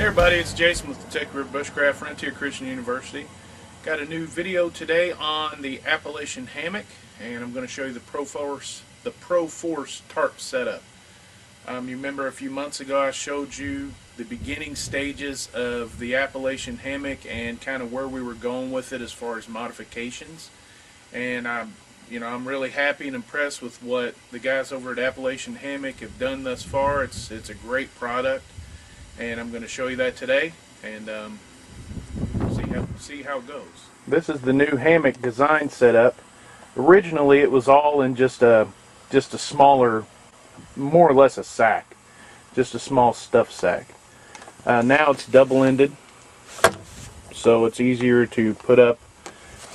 everybody, it's Jason with the Tech Group Bushcraft Frontier Christian University. Got a new video today on the Appalachian Hammock, and I'm going to show you the ProForce tarp setup. You remember a few months ago I showed you the beginning stages of the Appalachian Hammock and kind of where we were going with it as far as modifications. And I'm really happy and impressed with what the guys over at Appalachian Hammock have done thus far. It's a great product, and I'm going to show you that today and see how it goes. This is the new hammock design setup. Originally, it was all in just a smaller, more or less a sack, just a small stuff sack. Now it's double-ended, so it's easier to put up,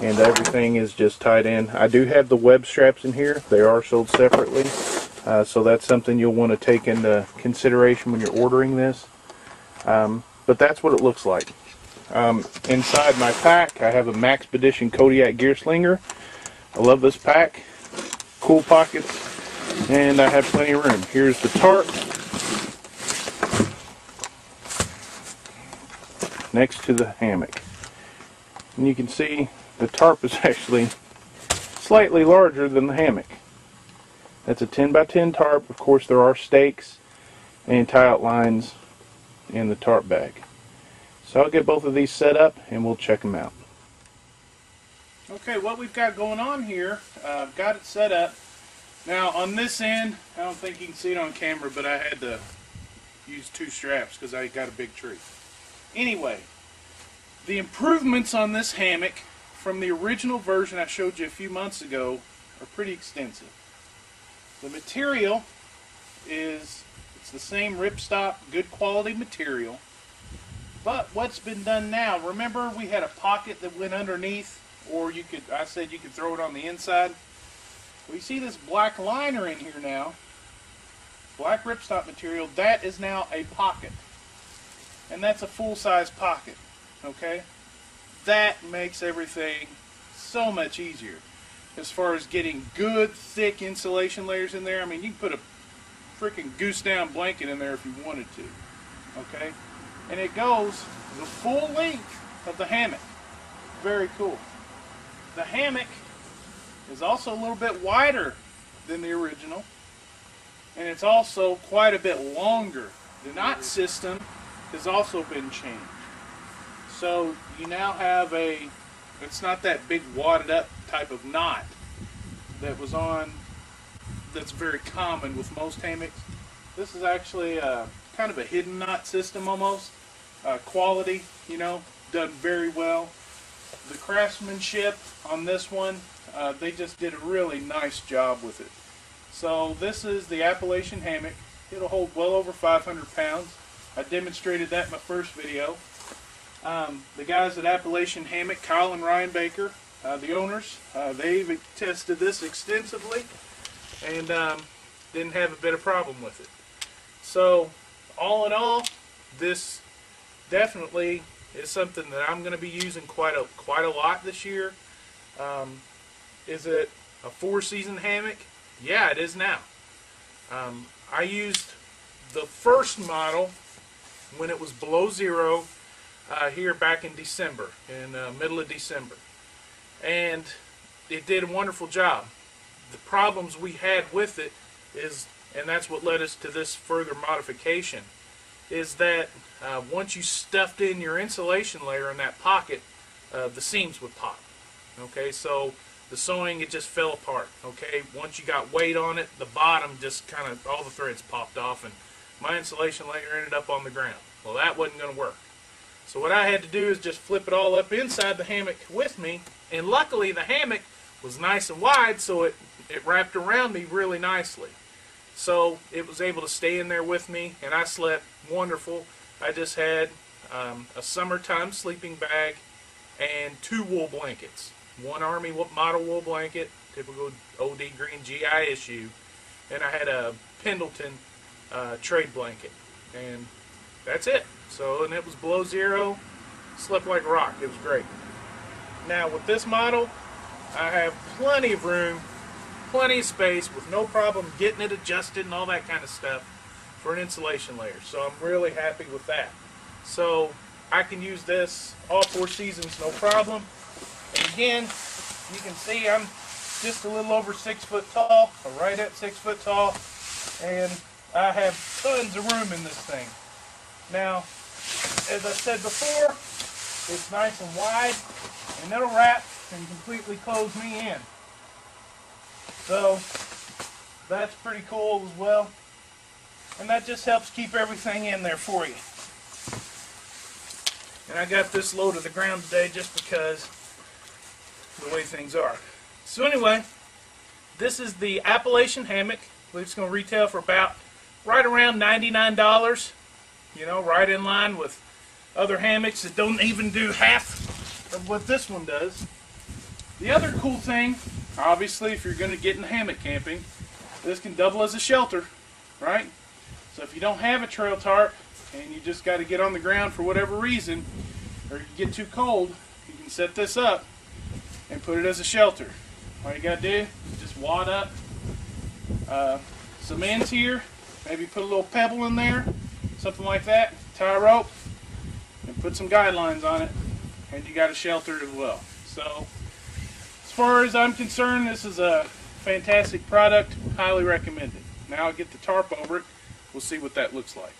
and everything is just tied in. I do have the web straps in here. They are sold separately, so that's something you'll want to take into consideration when you're ordering this. But that's what it looks like. Inside my pack, I have a Maxpedition Kodiak gear slinger. I love this pack. Cool pockets, and I have plenty of room. Here's the tarp next to the hammock. And you can see the tarp is actually slightly larger than the hammock. That's a 10 by 10 tarp. Of course, there are stakes and tie-out lines in the tarp bag. So I'll get both of these set up and we'll check them out. Okay, what we've got going on here, I've got it set up. Now on this end, I don't think you can see it on camera, but I had to use two straps because I got a big tree. Anyway, the improvements on this hammock from the original version I showed you a few months ago are pretty extensive. The material it's the same ripstop, good quality material. But what's been done now, remember we had a pocket that went underneath, or I said you could throw it on the inside. We see this black liner in here now, black ripstop material, that is now a pocket. And that's a full-size pocket, okay? That makes everything so much easier as far as getting good, thick insulation layers in there. I mean, you can put a freaking goose-down blanket in there if you wanted to, okay? And it goes the full length of the hammock. Very cool. The hammock is also a little bit wider than the original, and it's also quite a bit longer. The knot system has also been changed. So you now have it's not that big wadded up type of knot that was on, that's very common with most hammocks. This is actually kind of a hidden knot system almost. Quality, done very well. The craftsmanship on this one, they just did a really nice job with it. So this is the Appalachian Hammock. It'll hold well over 500 pounds. I demonstrated that in my first video. The guys at Appalachian Hammock, Kyle and Ryan Baker, the owners, they've tested this extensively and didn't have a bit of problem with it. So all in all, this definitely is something that I'm going to be using quite a lot this year. Is it a 4-season hammock? Yeah, it is now. I used the first model when it was below zero here back in December, in middle of December, and it did a wonderful job. The problems we had with it is, and that's what led us to this further modification, is that once you stuffed in your insulation layer in that pocket, the seams would pop. Okay, so the sewing, it just fell apart. Okay, once you got weight on it, the bottom just kind of, all the threads popped off, and my insulation layer ended up on the ground. Well, that wasn't going to work. So what I had to do is just flip it all up inside the hammock with me, and luckily the hammock was nice and wide, so it wrapped around me really nicely. So it was able to stay in there with me, and I slept wonderful. I just had a summertime sleeping bag and 2 wool blankets. One Army model wool blanket, typical OD green GI issue, and I had a Pendleton trade blanket, and that's it. So, and it was below zero, slept like a rock. It was great. Now with this model, I have plenty of room, plenty of space, with no problem getting it adjusted and all that kind of stuff for an insulation layer. So I'm really happy with that. So I can use this all 4 seasons, no problem. And again, you can see I'm just a little over 6 foot tall, or right at 6 foot tall, and I have tons of room in this thing. Now, as I said before, it's nice and wide, and it'll wrap and completely close me in. So that's pretty cool as well, and that just helps keep everything in there for you. And I got this low to the ground today just because of the way things are. So anyway, this is the Appalachian Hammock. I believe it's going to retail for about right around $99. You know, right in line with other hammocks that don't even do half of what this one does. The other cool thing, obviously, if you're going to get in hammock camping, this can double as a shelter, right? So if you don't have a trail tarp and you just got to get on the ground for whatever reason, or you get too cold, you can set this up and put it as a shelter. All you got to do is just wad up some ends here, maybe put a little pebble in there, something like that, tie a rope, and put some guidelines on it, and you got a shelter as well. So as far as I'm concerned, this is a fantastic product, highly recommended. Now I'll get the tarp over it, we'll see what that looks like.